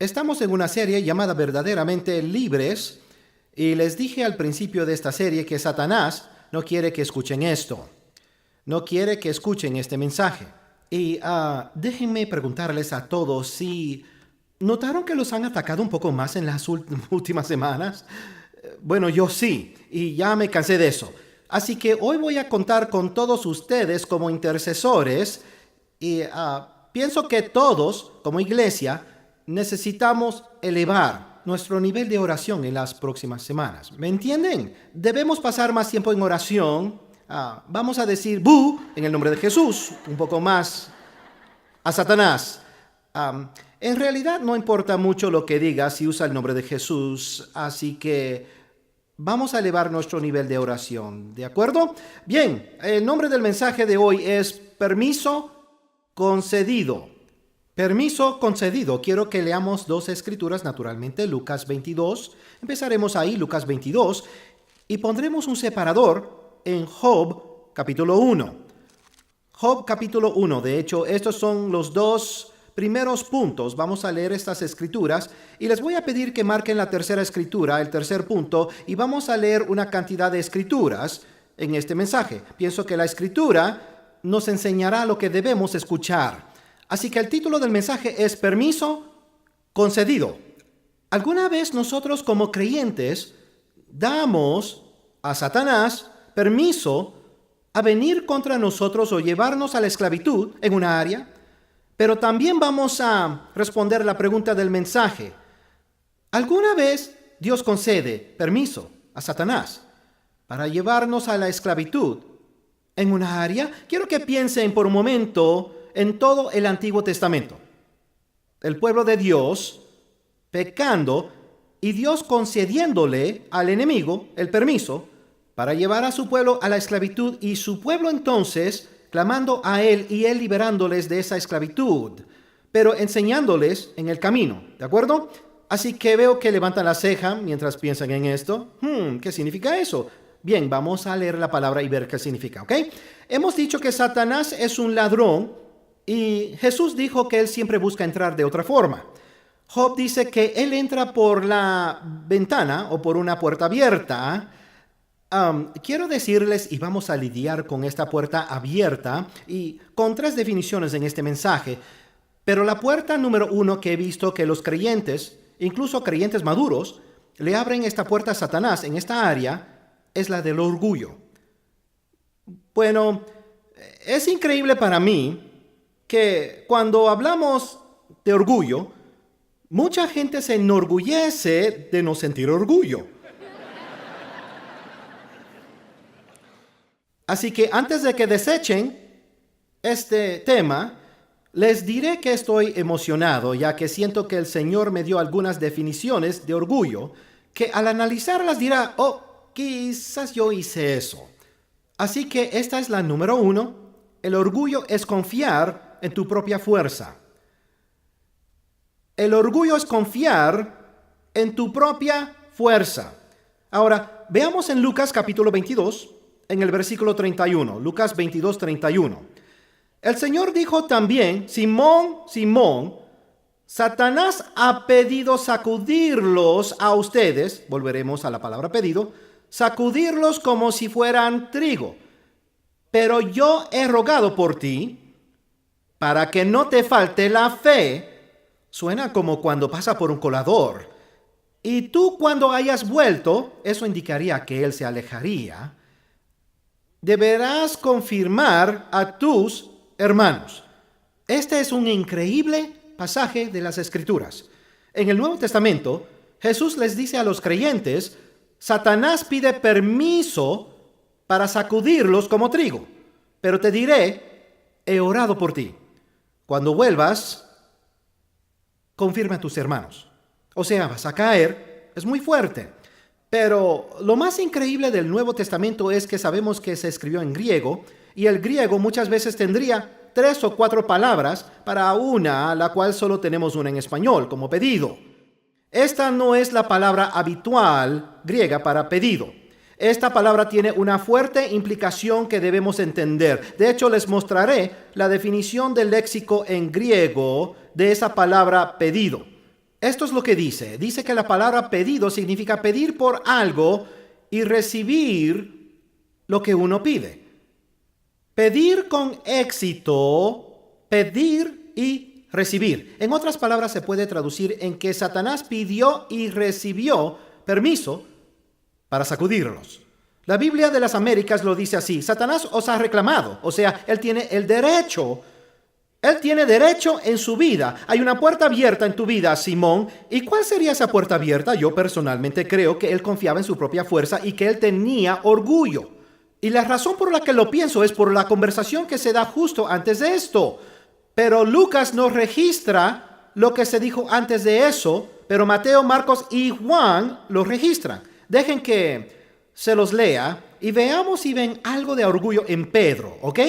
Estamos en una serie llamada Verdaderamente Libres y les dije al principio de esta serie que Satanás no quiere que escuchen esto. No quiere que escuchen este mensaje. Y déjenme preguntarles a todos si notaron que los han atacado un poco más en las últimas semanas. Bueno, yo sí, y ya me cansé de eso. Así que hoy voy a contar con todos ustedes como intercesores y pienso que todos, como iglesia, necesitamos elevar nuestro nivel de oración en las próximas semanas. ¿Me entienden? Debemos pasar más tiempo en oración. Vamos a decir "bu" en el nombre de Jesús, un poco más a Satanás. En realidad no importa mucho lo que diga si usa el nombre de Jesús, así que vamos a elevar nuestro nivel de oración, ¿de acuerdo? Bien, el nombre del mensaje de hoy es permiso concedido. Permiso concedido. Quiero que leamos dos escrituras, naturalmente, Lucas 22. Empezaremos ahí, Lucas 22, y pondremos un separador en Job capítulo 1. Job capítulo 1, de hecho, estos son los dos primeros puntos. Vamos a leer estas escrituras y les voy a pedir que marquen la tercera escritura, el tercer punto, y vamos a leer una cantidad de escrituras en este mensaje. Pienso que la escritura nos enseñará lo que debemos escuchar. Así que el título del mensaje es Permiso concedido. ¿Alguna vez nosotros como creyentes damos a Satanás permiso a venir contra nosotros o llevarnos a la esclavitud en una área? Pero también vamos a responder la pregunta del mensaje. ¿Alguna vez Dios concede permiso a Satanás para llevarnos a la esclavitud en una área? Quiero que piensen por un momento en todo el Antiguo Testamento. El pueblo de Dios pecando y Dios concediéndole al enemigo el permiso para llevar a su pueblo a la esclavitud y su pueblo entonces clamando a él y él liberándoles de esa esclavitud, pero enseñándoles en el camino, ¿de acuerdo? Así que veo que levantan la ceja mientras piensan en esto. ¿Qué significa eso? Bien, vamos a leer la palabra y ver qué significa, ¿ok? Hemos dicho que Satanás es un ladrón y Jesús dijo que él siempre busca entrar de otra forma. Job dice que él entra por la ventana o por una puerta abierta. Quiero decirles, y vamos a lidiar con esta puerta abierta y con tres definiciones en este mensaje, pero la puerta número uno que he visto que los creyentes, incluso creyentes maduros, le abren esta puerta a Satanás en esta área, es la del orgullo. Bueno, es increíble para mí que cuando hablamos de orgullo, mucha gente se enorgullece de no sentir orgullo. Así que antes de que desechen este tema, les diré que estoy emocionado, ya que siento que el Señor me dio algunas definiciones de orgullo, que al analizarlas dirá, quizás yo hice eso. Así que esta es la número uno. El orgullo es confiar en tu propia fuerza. El orgullo es confiar en tu propia fuerza. Ahora, veamos en Lucas capítulo 22, en el versículo 31, Lucas 22, 31. El Señor dijo también, Simón, Simón, Satanás ha pedido sacudirlos a ustedes, volveremos a la palabra pedido, sacudirlos como si fueran trigo. Pero yo he rogado por ti para que no te falte la fe. Suena como cuando pasa por un colador. Y tú cuando hayas vuelto, eso indicaría que él se alejaría, deberás confirmar a tus hermanos. Este es un increíble pasaje de las Escrituras. En el Nuevo Testamento, Jesús les dice a los creyentes, Satanás pide permiso para sacudirlos como trigo, pero te diré, he orado por ti. Cuando vuelvas, confirma a tus hermanos. O sea, vas a caer, es muy fuerte. Pero lo más increíble del Nuevo Testamento es que sabemos que se escribió en griego y el griego muchas veces tendría 3 o 4 palabras para una, la cual solo tenemos una en español, como pedido. Esta no es la palabra habitual griega para pedido. Esta palabra tiene una fuerte implicación que debemos entender. De hecho, les mostraré la definición del léxico en griego de esa palabra pedido. Esto es lo que dice. Dice que la palabra pedido significa pedir por algo y recibir lo que uno pide. Pedir con éxito, pedir y recibir. En otras palabras, se puede traducir en que Satanás pidió y recibió permiso para sacudirlos. La Biblia de las Américas lo dice así: Satanás os ha reclamado, o sea, él tiene el derecho. Él tiene derecho en su vida. Hay una puerta abierta en tu vida, Simón. ¿Y cuál sería esa puerta abierta? Yo personalmente creo que él confiaba en su propia fuerza y que él tenía orgullo. Y la razón por la que lo pienso es por la conversación que se da justo antes de esto. Pero Lucas no registra lo que se dijo antes de eso, pero Mateo, Marcos y Juan lo registran. Dejen que se los lea y veamos si ven algo de orgullo en Pedro, ¿ok?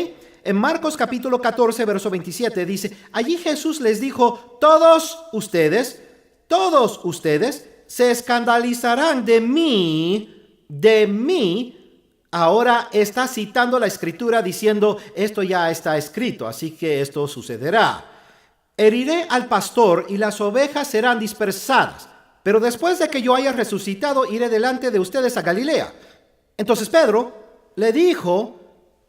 En Marcos capítulo 14, verso 27 dice: allí Jesús les dijo: todos ustedes se escandalizarán de mí. Ahora está citando la escritura diciendo: esto ya está escrito, así que esto sucederá. Heriré al pastor y las ovejas serán dispersadas, pero después de que yo haya resucitado, iré delante de ustedes a Galilea. Entonces Pedro le dijo: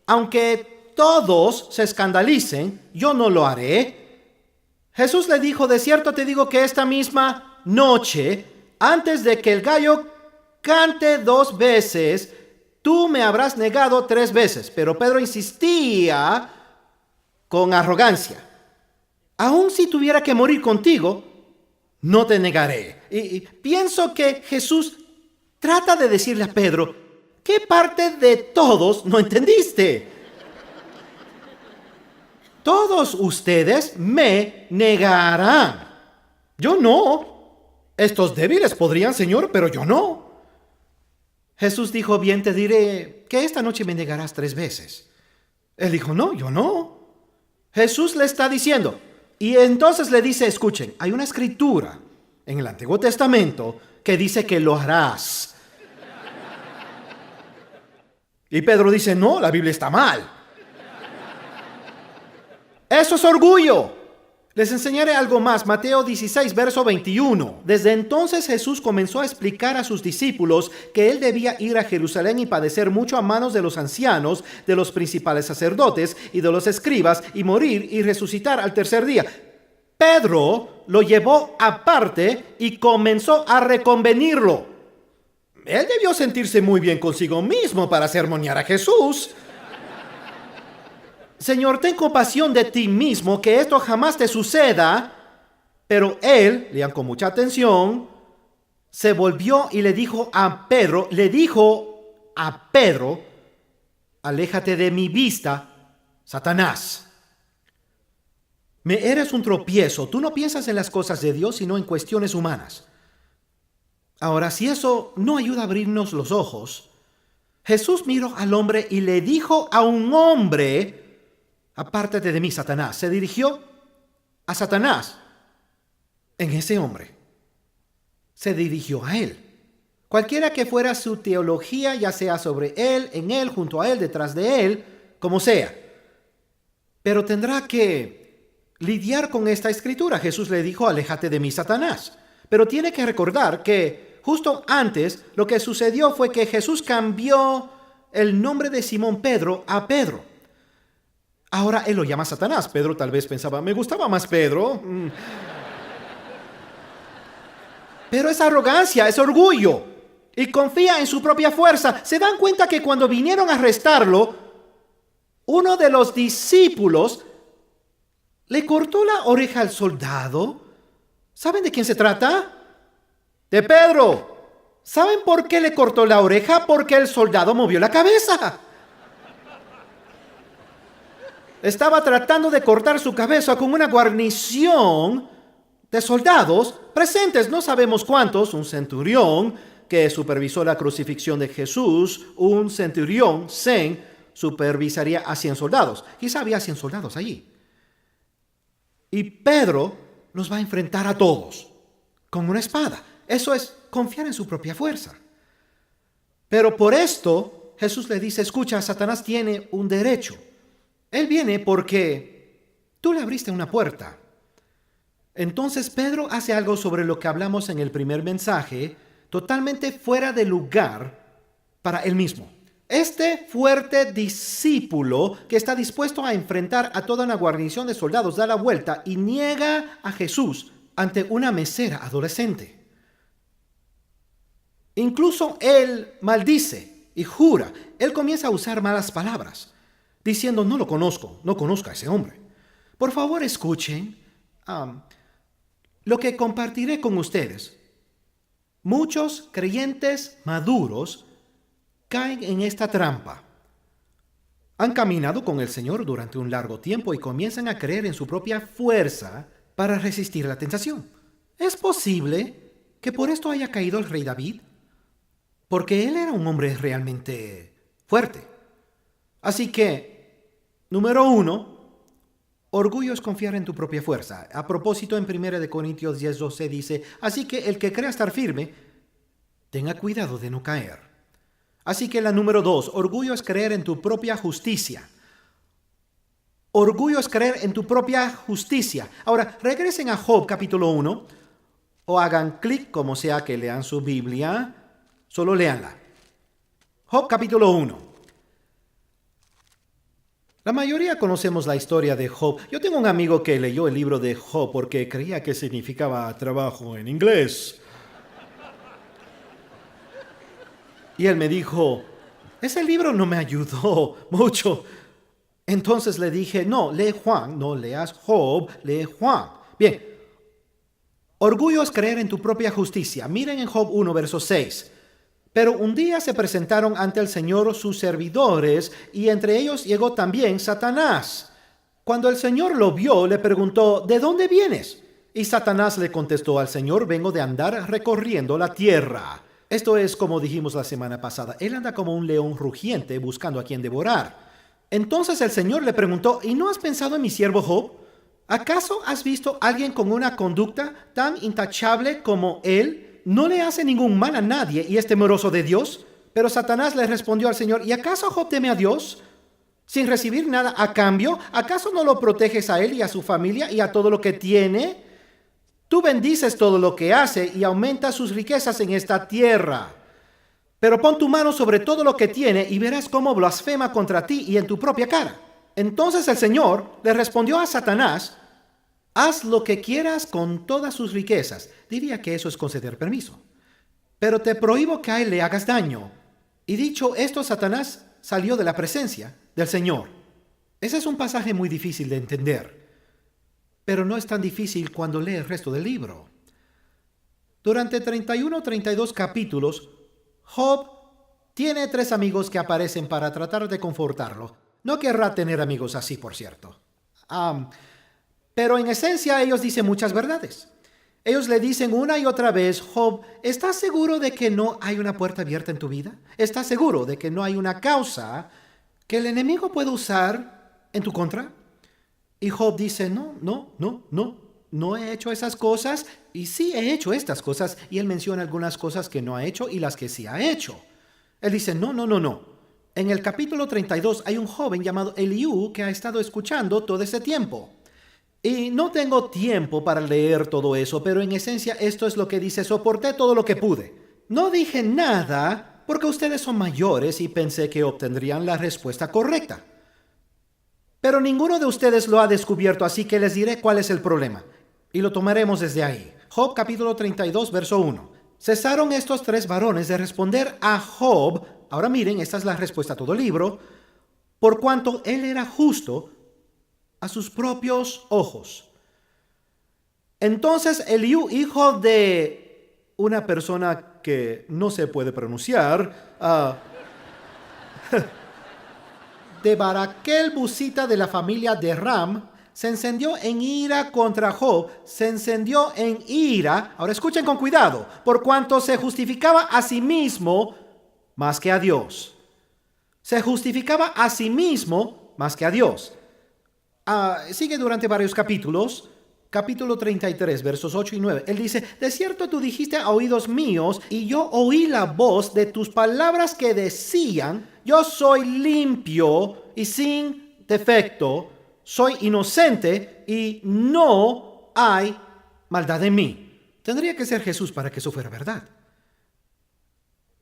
aunque todos se escandalicen, yo no lo haré. Jesús le dijo: de cierto te digo que esta misma noche, antes de que el gallo cante 2 veces, tú me habrás negado 3 veces. Pero Pedro insistía con arrogancia: aun si tuviera que morir contigo, no te negaré. Y pienso que Jesús trata de decirle a Pedro: ¿qué parte de todos no entendiste? Todos ustedes me negarán. Yo no. Estos débiles podrían, Señor, pero yo no. Jesús dijo: bien, te diré que esta noche me negarás 3 veces. Él dijo: no, yo no. Jesús le está diciendo, y entonces le dice: escuchen, hay una escritura en el Antiguo Testamento que dice que lo harás. Y Pedro dice: no, la Biblia está mal. Eso es orgullo. Les enseñaré algo más. Mateo 16, verso 21. Desde entonces Jesús comenzó a explicar a sus discípulos que él debía ir a Jerusalén y padecer mucho a manos de los ancianos, de los principales sacerdotes y de los escribas, y morir y resucitar al tercer día. Pedro lo llevó aparte y comenzó a reconvenirlo. Él debió sentirse muy bien consigo mismo para sermonear a Jesús. Señor, ten compasión de ti mismo, que esto jamás te suceda. Pero él, lean con mucha atención, se volvió y le dijo a Pedro, aléjate de mi vista, Satanás. Me eres un tropiezo. Tú no piensas en las cosas de Dios, sino en cuestiones humanas. Ahora, si eso no ayuda a abrirnos los ojos, Jesús miró al hombre y le dijo a un hombre: apártate de mí, Satanás. Se dirigió a Satanás en ese hombre. Se dirigió a él. Cualquiera que fuera su teología, ya sea sobre él, en él, junto a él, detrás de él, como sea. Pero tendrá que lidiar con esta escritura. Jesús le dijo: aléjate de mí, Satanás. Pero tiene que recordar que justo antes lo que sucedió fue que Jesús cambió el nombre de Simón Pedro a Pedro. Ahora él lo llama Satanás. Pedro tal vez pensaba: me gustaba más Pedro. Pero es arrogancia, es orgullo. Y confía en su propia fuerza. ¿Se dan cuenta que cuando vinieron a arrestarlo, uno de los discípulos le cortó la oreja al soldado? ¿Saben de quién se trata? De Pedro. ¿Saben por qué le cortó la oreja? Porque el soldado movió la cabeza. Estaba tratando de cortar su cabeza con una guarnición de soldados presentes, no sabemos cuántos, un centurión que supervisó la crucifixión de Jesús, un centurión, supervisaría a 100 soldados. Quizá había 100 soldados allí. Y Pedro los va a enfrentar a todos con una espada. Eso es confiar en su propia fuerza. Pero por esto Jesús le dice: escucha, Satanás tiene un derecho. Él viene porque tú le abriste una puerta. Entonces Pedro hace algo sobre lo que hablamos en el primer mensaje, totalmente fuera de lugar para él mismo. Este fuerte discípulo que está dispuesto a enfrentar a toda una guarnición de soldados da la vuelta y niega a Jesús ante una mesera adolescente. Incluso él maldice y jura. Él comienza a usar malas palabras, diciendo: no lo conozco, no conozco a ese hombre. Por favor, escuchen lo que compartiré con ustedes. Muchos creyentes maduros caen en esta trampa. Han caminado con el Señor durante un largo tiempo y comienzan a creer en su propia fuerza para resistir la tentación. ¿Es posible que por esto haya caído el rey David? Porque él era un hombre realmente fuerte. Así que, número 1, orgullo es confiar en tu propia fuerza. A propósito, en 1 Corintios 10:12 dice: así que el que crea estar firme, tenga cuidado de no caer. Así que la número 2, orgullo es creer en tu propia justicia. Orgullo es creer en tu propia justicia. Ahora, regresen a Job capítulo 1 o hagan clic, como sea que lean su Biblia, solo léanla. Job capítulo 1. La mayoría conocemos la historia de Job. Yo tengo un amigo que leyó el libro de Job porque creía que significaba trabajo en inglés. Y él me dijo: ese libro no me ayudó mucho. Entonces le dije: no, lee Juan, no leas Job, lee Juan. Bien, orgullo es creer en tu propia justicia. Miren en Job 1, verso 6. Pero un día se presentaron ante el Señor sus servidores, y entre ellos llegó también Satanás. Cuando el Señor lo vio, le preguntó: ¿de dónde vienes? Y Satanás le contestó al Señor: vengo de andar recorriendo la tierra. Esto es como dijimos la semana pasada. Él anda como un león rugiente buscando a quien devorar. Entonces el Señor le preguntó: ¿y no has pensado en mi siervo Job? ¿Acaso has visto a alguien con una conducta tan intachable como él? No le hace ningún mal a nadie y es temeroso de Dios. Pero Satanás le respondió al Señor: ¿y acaso Job teme a Dios sin recibir nada a cambio? ¿Acaso no lo proteges a él y a su familia y a todo lo que tiene? Tú bendices todo lo que hace y aumentas sus riquezas en esta tierra. Pero pon tu mano sobre todo lo que tiene y verás cómo blasfema contra ti y en tu propia cara. Entonces el Señor le respondió a Satanás: haz lo que quieras con todas sus riquezas. Diría que eso es conceder permiso. Pero te prohíbo que a él le hagas daño. Y dicho esto, Satanás salió de la presencia del Señor. Ese es un pasaje muy difícil de entender, pero no es tan difícil cuando lee el resto del libro. Durante 31 o 32 capítulos, Job tiene 3 amigos que aparecen para tratar de confortarlo. No querrá tener amigos así, por cierto. Pero en esencia ellos dicen muchas verdades. Ellos le dicen una y otra vez: Job, ¿estás seguro de que no hay una puerta abierta en tu vida? ¿Estás seguro de que no hay una causa que el enemigo pueda usar en tu contra? Y Job dice: no he hecho esas cosas, y sí he hecho estas cosas. Y él menciona algunas cosas que no ha hecho y las que sí ha hecho. Él dice: no. En el capítulo 32 hay un joven llamado Eliú que ha estado escuchando todo ese tiempo. Y no tengo tiempo para leer todo eso, pero en esencia esto es lo que dice: soporté todo lo que pude. No dije nada porque ustedes son mayores y pensé que obtendrían la respuesta correcta. Pero ninguno de ustedes lo ha descubierto, así que les diré cuál es el problema. Y lo tomaremos desde ahí. Job capítulo 32, verso 1. Cesaron estos 3 varones de responder a Job. Ahora miren, esta es la respuesta a todo el libro. Por cuanto él era justo a sus propios ojos. Entonces Eliú, hijo de una persona que no se puede pronunciar, de Baraquel Busita de la familia de Ram, se encendió en ira contra Job, ahora escuchen con cuidado, por cuanto se justificaba a sí mismo más que a Dios. Se justificaba a sí mismo más que a Dios. Sigue durante varios capítulos. Capítulo 33, versos 8 y 9. Él dice: de cierto tú dijiste a oídos míos, y yo oí la voz de tus palabras que decían: yo soy limpio y sin defecto, soy inocente y no hay maldad en mí. Tendría que ser Jesús para que eso fuera verdad.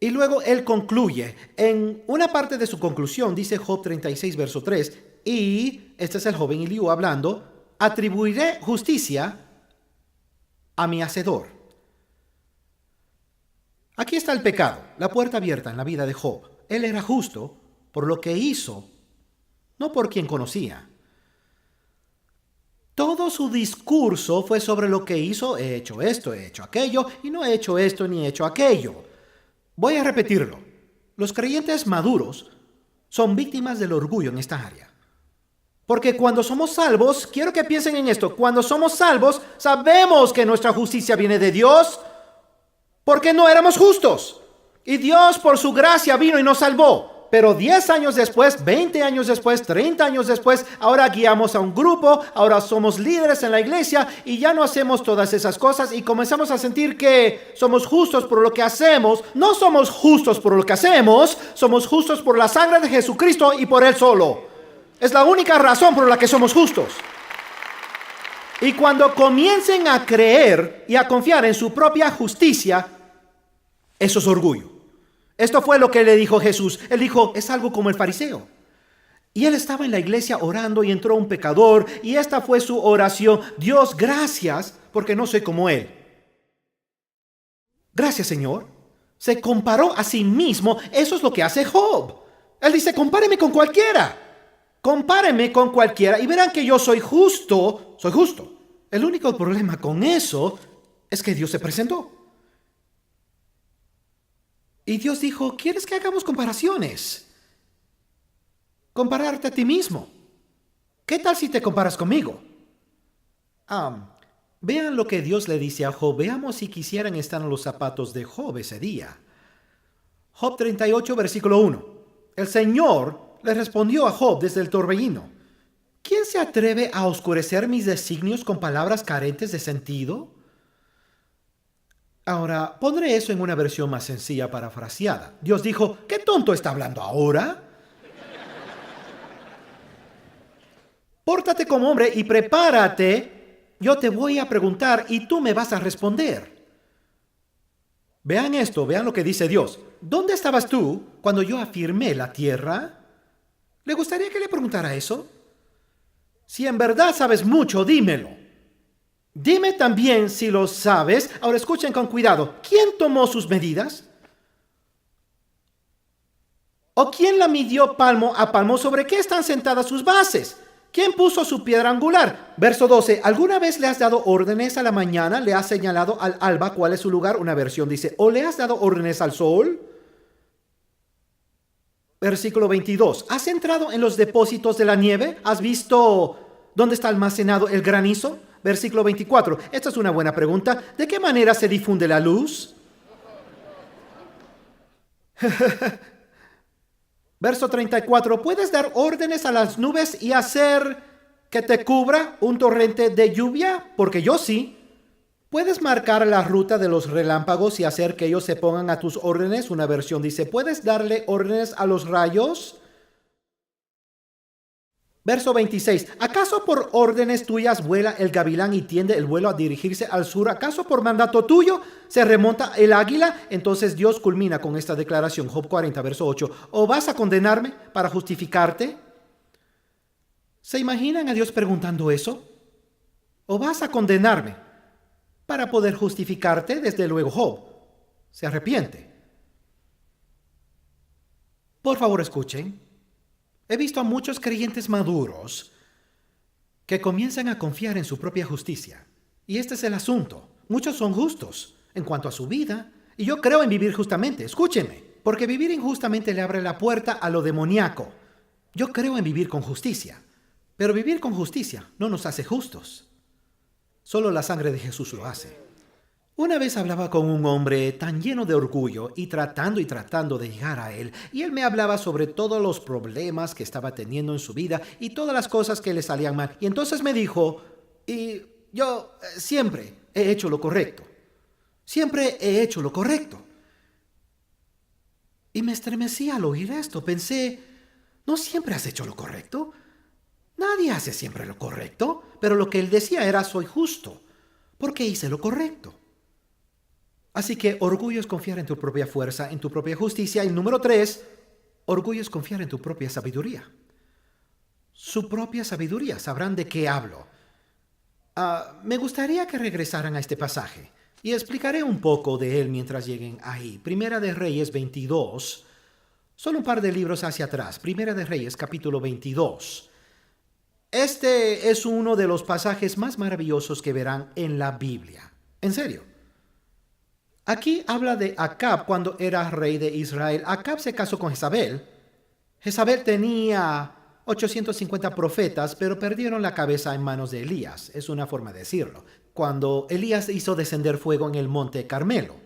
Y luego él concluye. En una parte de su conclusión dice Job 36, verso 3, y este es el joven Eliú hablando, atribuiré justicia a mi hacedor. Aquí está el pecado, la puerta abierta en la vida de Job. Él era justo por lo que hizo, no por quien conocía. Todo su discurso fue sobre lo que hizo. He hecho esto, he hecho aquello, y no he hecho esto ni he hecho aquello. Voy a repetirlo. Los creyentes maduros son víctimas del orgullo en esta área. Porque cuando somos salvos, quiero que piensen en esto, cuando somos salvos, sabemos que nuestra justicia viene de Dios porque no éramos justos. Y Dios por su gracia vino y nos salvó. Pero 10 años después, 20 años después, 30 años después, ahora guiamos a un grupo, ahora somos líderes en la iglesia y ya no hacemos todas esas cosas y comenzamos a sentir que somos justos por lo que hacemos. No somos justos por lo que hacemos, somos justos por la sangre de Jesucristo y por Él solo. Es la única razón por la que somos justos. Y cuando comiencen a creer y a confiar en su propia justicia, eso es orgullo. Esto fue lo que le dijo Jesús. Él dijo, es algo como el fariseo. Y él estaba en la iglesia orando y entró un pecador y esta fue su oración. Dios, gracias porque no soy como él. Gracias, Señor. Se comparó a sí mismo. Eso es lo que hace Job. Él dice, compáreme con cualquiera. Compáreme con cualquiera y verán que yo soy justo. Soy justo. El único problema con eso es que Dios se presentó. Y Dios dijo, ¿quieres que hagamos comparaciones? Compararte a ti mismo. ¿Qué tal si te comparas conmigo? Vean lo que Dios le dice a Job. Veamos si quisieran estar en los zapatos de Job ese día. Job 38, versículo 1. El Señor le respondió a Job desde el torbellino. ¿Quién se atreve a oscurecer mis designios con palabras carentes de sentido? Ahora, pondré eso en una versión más sencilla parafraseada. Dios dijo, ¿qué tonto está hablando ahora? Pórtate como hombre y prepárate. Yo te voy a preguntar y tú me vas a responder. Vean esto, vean lo que dice Dios. ¿Dónde estabas tú cuando yo afirmé la tierra? ¿Le gustaría que le preguntara eso? Si en verdad sabes mucho, dímelo. Dime también si lo sabes. Ahora escuchen con cuidado. ¿Quién tomó sus medidas? ¿O quién la midió palmo a palmo? ¿Sobre qué están sentadas sus bases? ¿Quién puso su piedra angular? Verso 12. ¿Alguna vez le has dado órdenes a la mañana? ¿Le has señalado al alba cuál es su lugar? Una versión dice, ¿o le has dado órdenes al sol? Versículo 22. ¿Has entrado en los depósitos de la nieve? ¿Has visto dónde está almacenado el granizo? Versículo 24. Esta es una buena pregunta. ¿De qué manera se difunde la luz? Verso 34. ¿Puedes dar órdenes a las nubes y hacer que te cubra un torrente de lluvia? Porque yo sí. ¿Puedes marcar la ruta de los relámpagos y hacer que ellos se pongan a tus órdenes? Una versión dice, ¿puedes darle órdenes a los rayos? Verso 26. ¿Acaso por órdenes tuyas vuela el gavilán y tiende el vuelo a dirigirse al sur? ¿Acaso por mandato tuyo se remonta el águila? Entonces Dios culmina con esta declaración. Job 40, verso 8. ¿O vas a condenarme para justificarte? ¿Se imaginan a Dios preguntando eso? ¿O vas a condenarme para poder justificarte? Desde luego Job se arrepiente. Por favor, escuchen. He visto a muchos creyentes maduros que comienzan a confiar en su propia justicia. Y este es el asunto. Muchos son justos en cuanto a su vida. Y yo creo en vivir justamente. Escúchenme. Porque vivir injustamente le abre la puerta a lo demoníaco. Yo creo en vivir con justicia. Pero vivir con justicia no nos hace justos. Solo la sangre de Jesús lo hace. Una vez hablaba con un hombre tan lleno de orgullo y tratando de llegar a él. Y él me hablaba sobre todos los problemas que estaba teniendo en su vida y todas las cosas que le salían mal. Y entonces me dijo, y yo siempre he hecho lo correcto. Siempre he hecho lo correcto. Y me estremecí al oír esto. Pensé, ¿no siempre has hecho lo correcto? Nadie hace siempre lo correcto. Pero lo que él decía era, soy justo. porque hice lo correcto. Así que orgullo es confiar en tu propia fuerza, en tu propia justicia. Y número 3, orgullo es confiar en tu propia sabiduría. Su propia sabiduría. Sabrán de qué hablo. Me gustaría que regresaran a este pasaje y explicaré un poco de él mientras lleguen ahí. Primera de Reyes 22. Solo un par de libros hacia atrás. Primera de Reyes, capítulo 22. Este es uno de los pasajes más maravillosos que verán en la Biblia. En serio. Aquí habla de Acab cuando era rey de Israel. Acab se casó con Jezabel. Jezabel tenía 850 profetas, pero perdieron la cabeza en manos de Elías. Es una forma de decirlo. Cuando Elías hizo descender fuego en el monte Carmelo.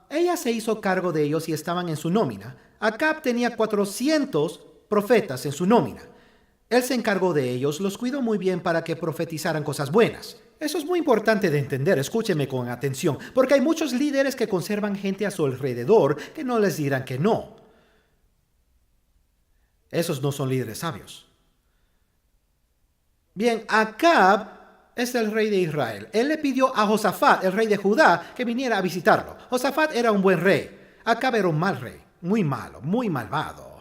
Ella se hizo cargo de ellos y estaban en su nómina. Acab tenía 400 profetas en su nómina. Él se encargó de ellos, los cuidó muy bien para que profetizaran cosas buenas. Eso es muy importante de entender, escúcheme con atención, porque hay muchos líderes que conservan gente a su alrededor que no les dirán que no. Esos no son líderes sabios. Bien, Acab es el rey de Israel. Él le pidió a Josafat, el rey de Judá, que viniera a visitarlo. Josafat era un buen rey. Acab era un mal rey, muy malo, muy malvado.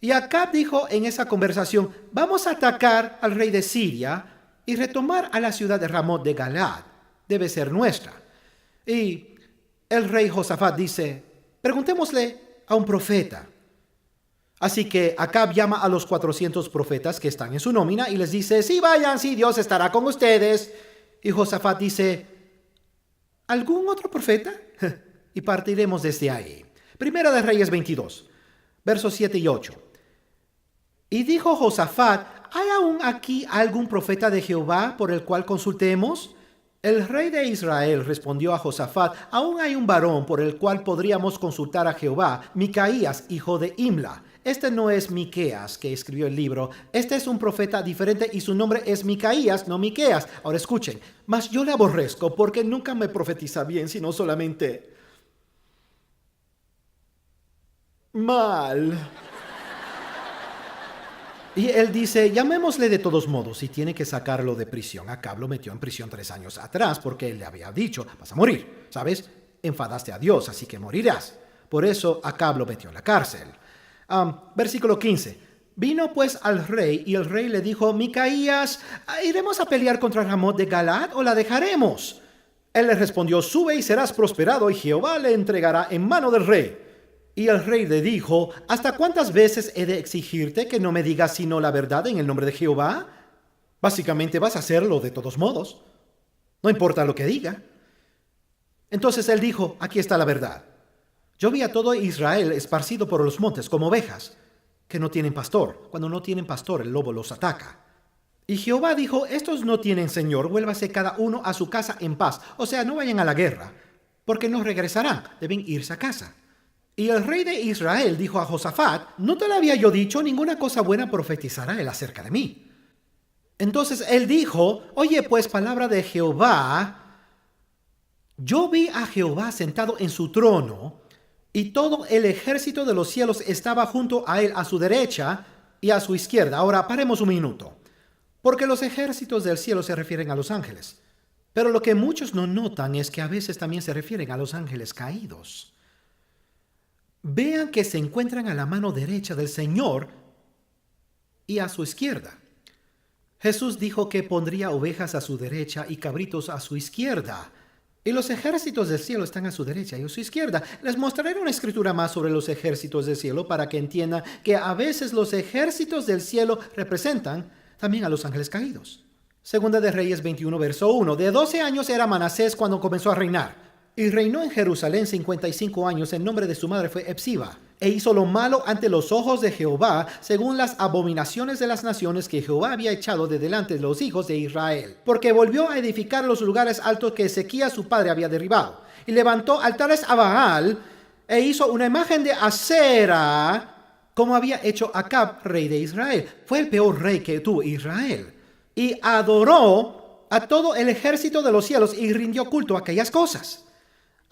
Y Acab dijo en esa conversación, vamos a atacar al rey de Siria y retomar a la ciudad de Ramot de Galaad. Debe ser nuestra. Y el rey Josafat dice, preguntémosle a un profeta. Así que Acab llama a los 400 profetas que están en su nómina y les dice, sí, vayan, sí, Dios estará con ustedes. Y Josafat dice, ¿algún otro profeta? Y partiremos desde ahí. Primera de Reyes 22, versos 7 y 8. Y dijo Josafat, ¿hay aún aquí algún profeta de Jehová por el cual consultemos? El rey de Israel respondió a Josafat, aún hay un varón por el cual podríamos consultar a Jehová, Micaías, hijo de Imla. Este no es Miqueas, que escribió el libro. Este es un profeta diferente y su nombre es Micaías, no Miqueas. Ahora escuchen, mas yo le aborrezco porque nunca me profetiza bien, sino solamente mal. Y él dice, llamémosle de todos modos y tiene que sacarlo de prisión. Acab lo metió en prisión 3 años atrás porque él le había dicho, vas a morir, ¿sabes? Enfadaste a Dios, así que morirás. Por eso Acab lo metió en la cárcel. Versículo 15. Vino pues al rey y el rey le dijo, Micaías, ¿iremos a pelear contra Ramot de Galaad o la dejaremos? Él le respondió, sube y serás prosperado y Jehová le entregará en mano del rey. Y el rey le dijo, ¿hasta cuántas veces he de exigirte que no me digas sino la verdad en el nombre de Jehová? Básicamente vas a hacerlo de todos modos. No importa lo que diga. Entonces él dijo, aquí está la verdad. Yo vi a todo Israel esparcido por los montes como ovejas, que no tienen pastor. Cuando no tienen pastor, el lobo los ataca. Y Jehová dijo, estos no tienen señor, vuélvase cada uno a su casa en paz. O sea, no vayan a la guerra, porque no regresarán, deben irse a casa. Y el rey de Israel dijo a Josafat, ¿no te lo había yo dicho? Ninguna cosa buena profetizará él acerca de mí. Entonces él dijo, oye pues palabra de Jehová, yo vi a Jehová sentado en su trono y todo el ejército de los cielos estaba junto a él a su derecha y a su izquierda. Ahora paremos un minuto, porque los ejércitos del cielo se refieren a los ángeles. Pero lo que muchos no notan es que a veces también se refieren a los ángeles caídos. Vean que se encuentran a la mano derecha del Señor y a su izquierda. Jesús dijo que pondría ovejas a su derecha y cabritos a su izquierda. Y los ejércitos del cielo están a su derecha y a su izquierda. Les mostraré una escritura más sobre los ejércitos del cielo para que entiendan que a veces los ejércitos del cielo representan también a los ángeles caídos. Segunda de Reyes 21, verso 1. De 12 años era Manasés cuando comenzó a reinar. Y reinó en Jerusalén 55 años. El nombre de su madre fue Epsiba. E hizo lo malo ante los ojos de Jehová, según las abominaciones de las naciones que Jehová había echado de delante de los hijos de Israel. Porque volvió a edificar los lugares altos que Ezequías su padre había derribado. Y levantó altares a Baal, e hizo una imagen de Acera, como había hecho Acab, rey de Israel. Fue el peor rey que tuvo Israel. Y adoró a todo el ejército de los cielos y rindió culto a aquellas cosas.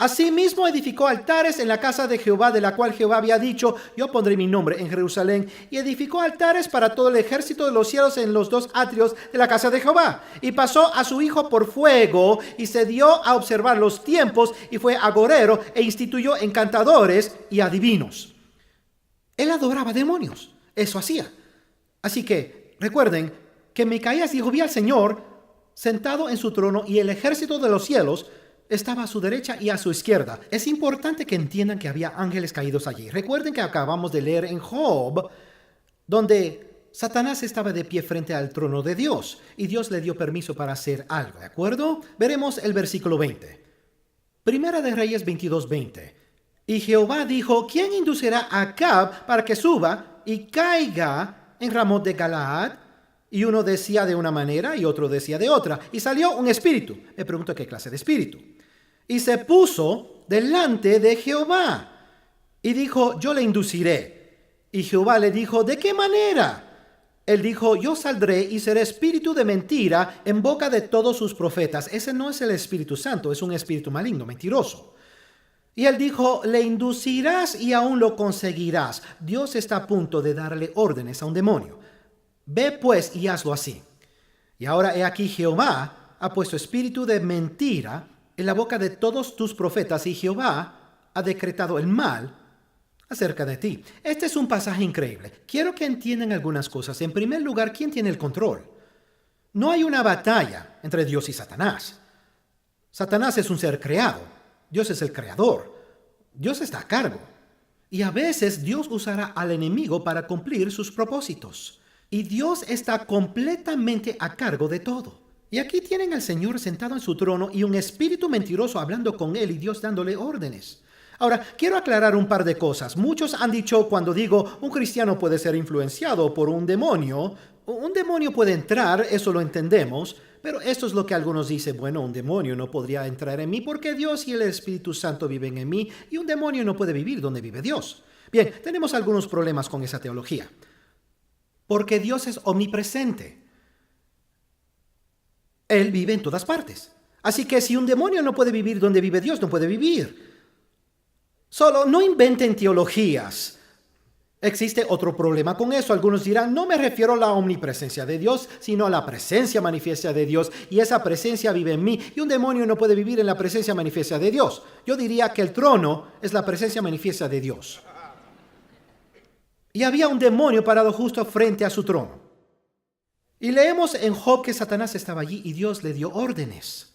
Asimismo edificó altares en la casa de Jehová, de la cual Jehová había dicho, yo pondré mi nombre en Jerusalén. Y edificó altares para todo el ejército de los cielos en los dos atrios de la casa de Jehová. Y pasó a su hijo por fuego y se dio a observar los tiempos y fue agorero e instituyó encantadores y adivinos. Él adoraba demonios, eso hacía. Así que recuerden que Micaías dijo, vi al Señor sentado en su trono y el ejército de los cielos estaba a su derecha y a su izquierda. Es importante que entiendan que había ángeles caídos allí. Recuerden que acabamos de leer en Job, donde Satanás estaba de pie frente al trono de Dios y Dios le dio permiso para hacer algo, ¿de acuerdo? Veremos el versículo 20. Primera de Reyes 22:20. Y Jehová dijo, ¿quién inducirá a Acab para que suba y caiga en Ramot de Galaad? Y uno decía de una manera y otro decía de otra. Y salió un espíritu. Me pregunto qué clase de espíritu. Y se puso delante de Jehová y dijo, yo le induciré. Y Jehová le dijo, ¿de qué manera? Él dijo, yo saldré y seré espíritu de mentira en boca de todos sus profetas. Ese no es el Espíritu Santo, es un espíritu maligno, mentiroso. Y él dijo, le inducirás y aún lo conseguirás. Dios está a punto de darle órdenes a un demonio. Ve pues y hazlo así. Y ahora he aquí Jehová ha puesto espíritu de mentira en la boca de todos tus profetas y Jehová ha decretado el mal acerca de ti. Este es un pasaje increíble. Quiero que entiendan algunas cosas. En primer lugar, ¿quién tiene el control? No hay una batalla entre Dios y Satanás. Satanás es un ser creado. Dios es el creador. Dios está a cargo. Y a veces Dios usará al enemigo para cumplir sus propósitos. Y Dios está completamente a cargo de todo. Y aquí tienen al Señor sentado en su trono y un espíritu mentiroso hablando con él y Dios dándole órdenes. Ahora, quiero aclarar un par de cosas. Muchos han dicho cuando digo un cristiano puede ser influenciado por un demonio puede entrar, eso lo entendemos, pero esto es lo que algunos dicen, bueno, un demonio no podría entrar en mí porque Dios y el Espíritu Santo viven en mí y un demonio no puede vivir donde vive Dios. Bien, tenemos algunos problemas con esa teología. Porque Dios es omnipresente. Él vive en todas partes. Así que si un demonio no puede vivir donde vive Dios, no puede vivir. Solo no inventen teologías. Existe otro problema con eso. Algunos dirán, no me refiero a la omnipresencia de Dios, sino a la presencia manifiesta de Dios. Y esa presencia vive en mí. Y un demonio no puede vivir en la presencia manifiesta de Dios. Yo diría que el trono es la presencia manifiesta de Dios. Y había un demonio parado justo frente a su trono. Y leemos en Job que Satanás estaba allí y Dios le dio órdenes.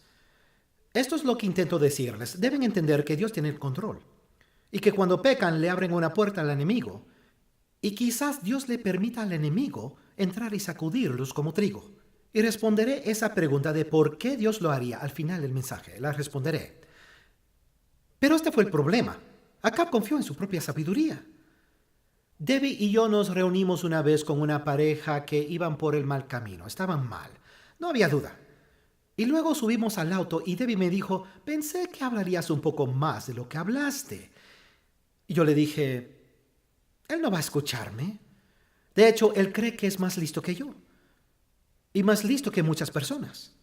Esto es lo que intento decirles. Deben entender que Dios tiene el control. Y que cuando pecan le abren una puerta al enemigo. Y quizás Dios le permita al enemigo entrar y sacudirlos como trigo. Y responderé esa pregunta de por qué Dios lo haría al final del mensaje. La responderé. Pero este fue el problema. Acab confió en su propia sabiduría. Debbie y yo nos reunimos una vez con una pareja que iban por el mal camino. Estaban mal. No había duda. Y luego subimos al auto y Debbie me dijo, pensé que hablarías un poco más de lo que hablaste. Y yo le dije, él no va a escucharme. De hecho, él cree que es más listo que yo. Y más listo que muchas personas.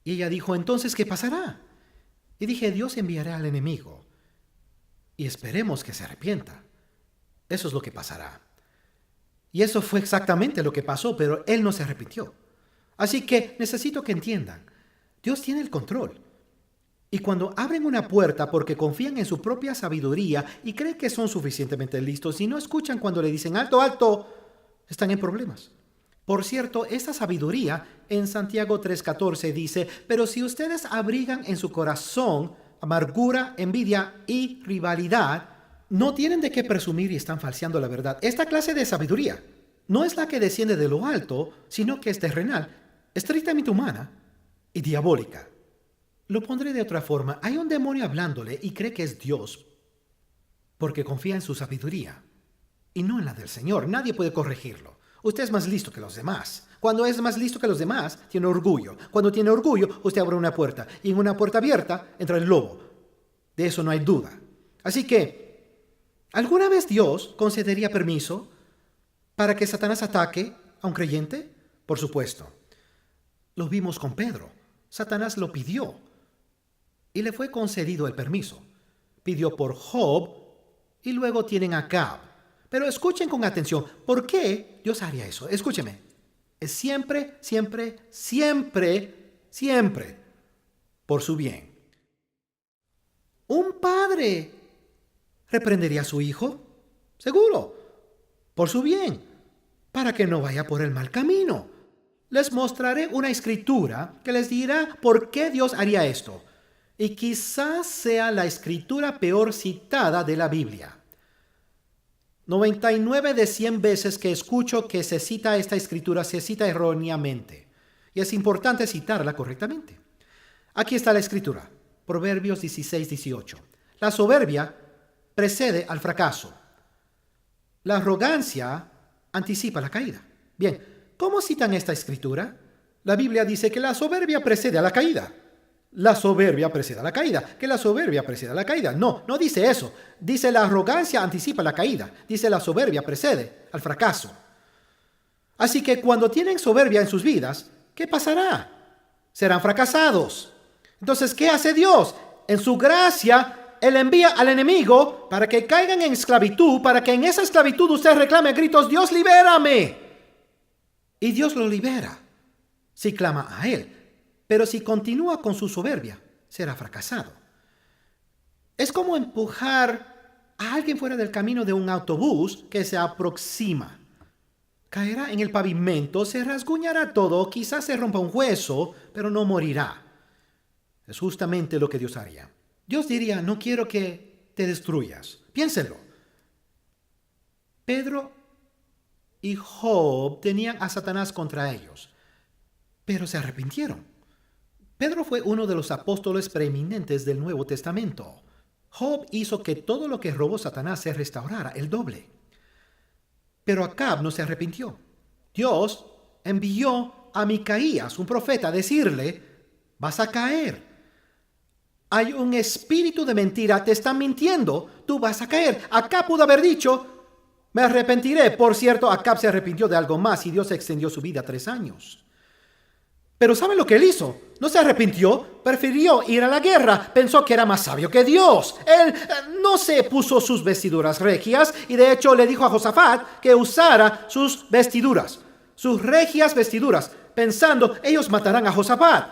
Y ella dijo, entonces, ¿qué pasará? Y dije, Dios enviará al enemigo. Y esperemos que se arrepienta. Eso es lo que pasará. Y eso fue exactamente lo que pasó, pero él no se arrepintió. Así que necesito que entiendan, Dios tiene el control. Y cuando abren una puerta porque confían en su propia sabiduría y creen que son suficientemente listos y no escuchan cuando le dicen alto, alto, están en problemas. Por cierto, esta sabiduría en Santiago 3:14 dice, pero si ustedes abrigan en su corazón amargura, envidia y rivalidad, no tienen de qué presumir y están falseando la verdad. Esta clase de sabiduría no es la que desciende de lo alto, sino que es terrenal, estrictamente humana y diabólica. Lo pondré de otra forma. Hay un demonio hablándole y cree que es Dios porque confía en su sabiduría y no en la del Señor. Nadie puede corregirlo. Usted es más listo que los demás. Cuando es más listo que los demás, tiene orgullo. Cuando tiene orgullo, usted abre una puerta y en una puerta abierta entra el lobo. De eso no hay duda. Así que, ¿alguna vez Dios concedería permiso para que Satanás ataque a un creyente? Por supuesto. Lo vimos con Pedro. Satanás lo pidió. y le fue concedido el permiso. Pidió por Job y luego tienen a Acab. Pero escuchen con atención, ¿por qué Dios haría eso? Escúcheme, es siempre, siempre, siempre, siempre por su bien. ¿Un padre reprendería a su hijo? Seguro, por su bien, para que no vaya por el mal camino. Les mostraré una escritura que les dirá por qué Dios haría esto. Y quizás sea la escritura peor citada de la Biblia. 99 de 100 veces que escucho que se cita esta escritura se cita erróneamente. Y es importante citarla correctamente. Aquí está la escritura. Proverbios 16:18. La soberbia precede al fracaso. La arrogancia anticipa la caída. Bien, ¿cómo citan esta escritura? La Biblia dice que la soberbia precede a la caída. La soberbia precede a la caída. Que la soberbia precede a la caída. No, no dice eso. Dice la arrogancia anticipa la caída. Dice la soberbia precede al fracaso. Así que cuando tienen soberbia en sus vidas, ¿qué pasará? Serán fracasados. Entonces, ¿qué hace Dios? En su gracia, Él envía al enemigo para que caigan en esclavitud, para que en esa esclavitud usted reclame a gritos, Dios, libérame. Y Dios lo libera si clama a Él. Pero si continúa con su soberbia, será fracasado. Es como empujar a alguien fuera del camino de un autobús que se aproxima. Caerá en el pavimento, se rasguñará todo, quizás se rompa un hueso, pero no morirá. Es justamente lo que Dios haría. Dios diría, no quiero que te destruyas. Piénsenlo. Pedro y Job tenían a Satanás contra ellos, pero se arrepintieron. Pedro fue uno de los apóstoles preeminentes del Nuevo Testamento. Job hizo que todo lo que robó Satanás se restaurara el doble. Pero Acab no se arrepintió. Dios envió a Micaías, un profeta, a decirle, vas a caer. Hay un espíritu de mentira, te están mintiendo, tú vas a caer. Acab pudo haber dicho, me arrepentiré. Por cierto, Acab se arrepintió de algo más y Dios extendió su vida 3 años. Pero ¿saben lo que él hizo? No se arrepintió, prefirió ir a la guerra, pensó que era más sabio que Dios. Él no se puso sus vestiduras regias y de hecho le dijo a Josafat que usara sus vestiduras, sus regias vestiduras, pensando, ellos matarán a Josafat.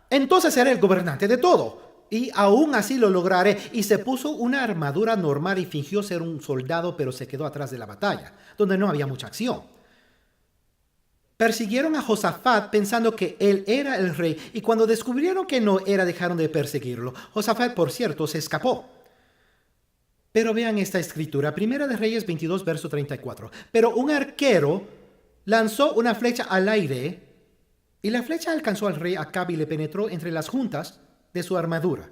Entonces seré el gobernante de todo. Y aún así lo lograré. Y se puso una armadura normal y fingió ser un soldado, pero se quedó atrás de la batalla, donde no había mucha acción. Persiguieron a Josafat pensando que él era el rey, y cuando descubrieron que no era, dejaron de perseguirlo. Josafat, por cierto, se escapó. Pero vean esta escritura, Primera de Reyes 22, verso 34. Pero un arquero lanzó una flecha al aire, y la flecha alcanzó al rey Acab y le penetró entre las juntas de su armadura.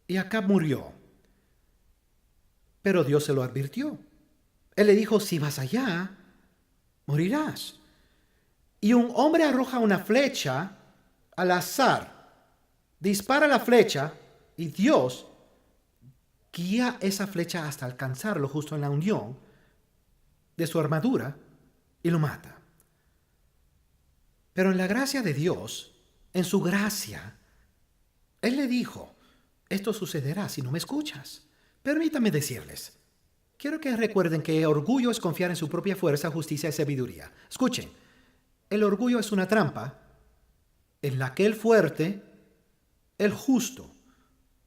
Y Acab murió. Pero Dios se lo advirtió. Él le dijo, si vas allá, morirás. Y un hombre arroja una flecha al azar, dispara la flecha y Dios guía esa flecha hasta alcanzarlo justo en la unión de su armadura y lo mata. Pero en la gracia de Dios, en su gracia, Él le dijo, esto sucederá si no me escuchas. Permítame decirles, quiero que recuerden que orgullo es confiar en su propia fuerza, justicia y sabiduría. Escuchen, el orgullo es una trampa en la que el fuerte, el justo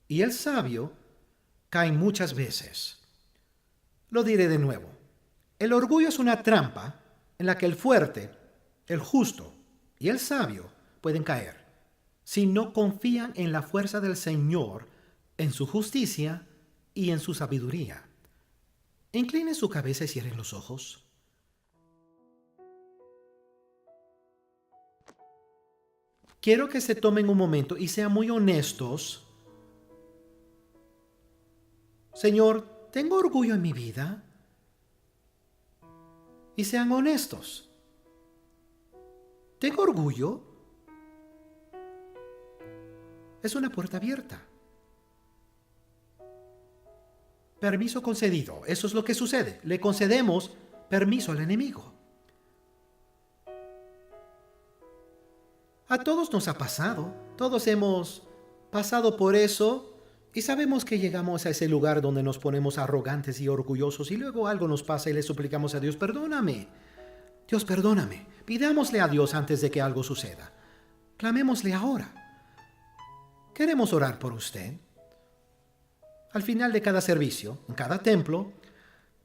y el sabio caen muchas veces. Lo diré de nuevo. El orgullo es una trampa en la que el fuerte, el justo y el sabio pueden caer si no confían en la fuerza del Señor, en su justicia y en su sabiduría. Incline su cabeza y cierren los ojos. Quiero que se tomen un momento y sean muy honestos. Señor, ¿tengo orgullo en mi vida? Y sean honestos. ¿Tengo orgullo? Es una puerta abierta. Permiso concedido. Eso es lo que sucede. Le concedemos permiso al enemigo. A todos nos ha pasado. Todos hemos pasado por eso y sabemos que llegamos a ese lugar donde nos ponemos arrogantes y orgullosos y luego algo nos pasa y le suplicamos a Dios, perdóname. Dios, perdóname. Pidámosle a Dios antes de que algo suceda. Clamémosle ahora. Queremos orar por usted. Al final de cada servicio, en cada templo,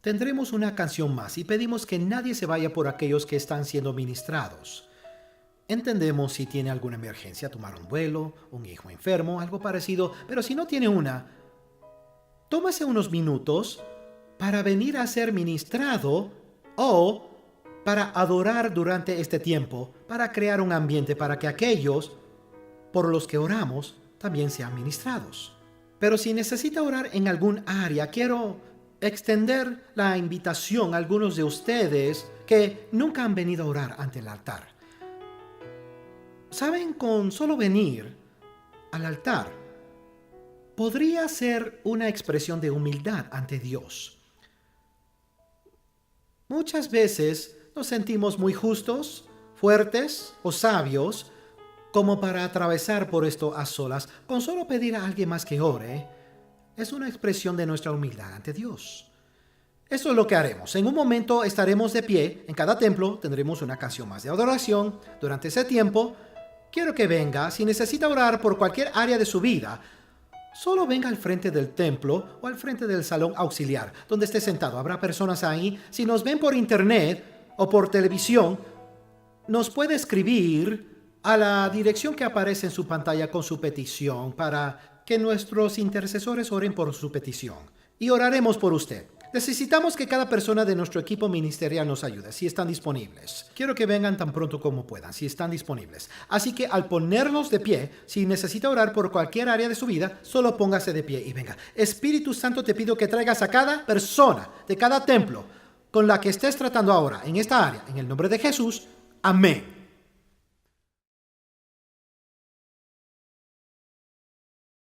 tendremos una canción más y pedimos que nadie se vaya por aquellos que están siendo ministrados. Entendemos si tiene alguna emergencia, tomar un vuelo, un hijo enfermo, algo parecido, pero si no tiene una, tómase unos minutos para venir a ser ministrado o para adorar durante este tiempo, para crear un ambiente para que aquellos por los que oramos también sean ministrados. Pero si necesita orar en algún área, quiero extender la invitación a algunos de ustedes que nunca han venido a orar ante el altar. Saben, con solo venir al altar podría ser una expresión de humildad ante Dios. Muchas veces nos sentimos muy justos, fuertes o sabios como para atravesar por esto a solas. Con solo pedir a alguien más que ore es una expresión de nuestra humildad ante Dios. Eso es lo que haremos. En un momento estaremos de pie. En cada templo tendremos una canción más de adoración. Durante ese tiempo, quiero que venga. Si necesita orar por cualquier área de su vida, solo venga al frente del templo o al frente del salón auxiliar, donde esté sentado. Habrá personas ahí. Si nos ven por internet o por televisión, nos puede escribir a la dirección que aparece en su pantalla con su petición para que nuestros intercesores oren por su petición. Y oraremos por usted. Necesitamos que cada persona de nuestro equipo ministerial nos ayude, si están disponibles. Quiero que vengan tan pronto como puedan, si están disponibles. Así que al ponernos de pie, si necesita orar por cualquier área de su vida, solo póngase de pie y venga. Espíritu Santo, te pido que traigas a cada persona de cada templo con la que estés tratando ahora en esta área, en el nombre de Jesús. Amén.